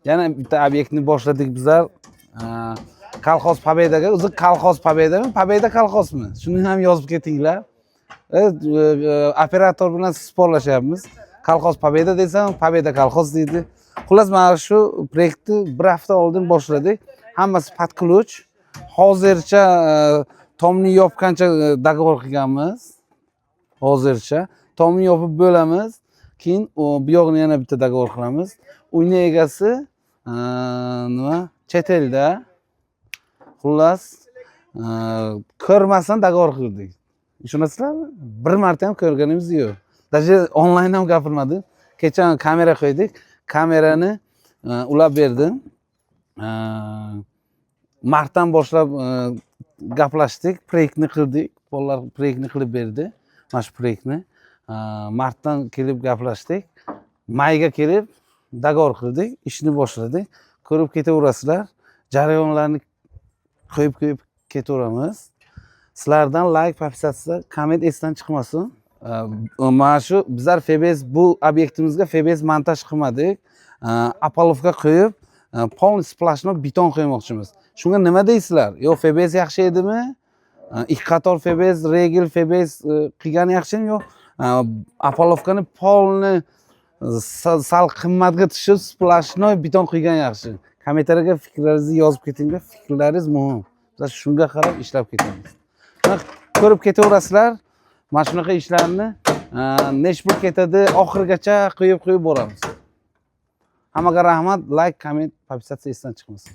Yana bitta obyektni boshladik bizlar. Kolxoz Pobedaga. O'zi kolxoz Pobedami? Pobeda kolxozmi? Shuni ham yozib ketinglar. Operator bilan sporlashyapmiz. Kolxoz Pobeda desam, Pobeda kolxoz deydi. Xullas, mana shu proyektni bir hafta oldin boshladik. Hammasi под ключ. Hozircha tomni yopgancha dogovor qilganmiz. Hozircha tomni yopib bo'lamiz. Keyin bu yog'ini yana bitta dogovor qilamiz. Uyni egasi nima? Chet elda. Xullas, ko'rmasdan dogovor qildik. Tushunasizlarmi? Bir marta ham ko'rganimiz yo'q. Даже onlayn ham gapirmadim. Kecha kamera qo'ydik. Kamerani ulab berdim. Martdan boshlab gaplashdik, proyektni qildik. Bolalar proyektni qilib berdi. Mana shu proyektni martdan kelib gaplashdik. Mayga kelib dogovor qildik, ishni boshladik. Ko'rib ketaverasizlar. Jarayonlarni qo'yib ketaveramiz. Sizlardan like, podpisatsiya, komment esdan chiqmasin. Mana shu bizlar FBS bu obyektimizga FBS montaj qilmadik. Apolovga qo'yib, полный splashnoy beton qo'ymoqchimiz. Shunga nima deysizlar? Yo, FBS yaxshi edimi? Ikki qator FBS, regel FBS qilgani yaxshimi yo Apolovkani полный sal qimmatga tushib splashnoy beton qilgan yaxshi? Kommentariyga fikrlaringizni yozib ketinglar. Fikrlaringiz muhim. Biz shunga qarab ishlab ketamiz. Ko'rib ketaverasizlar. Mana shunaqa ishlarni nech pul ketadi oxirigacha qo'yib boramiz. Hammaga rahmat, like, komment, podpisatsiya esdan chiqmasin.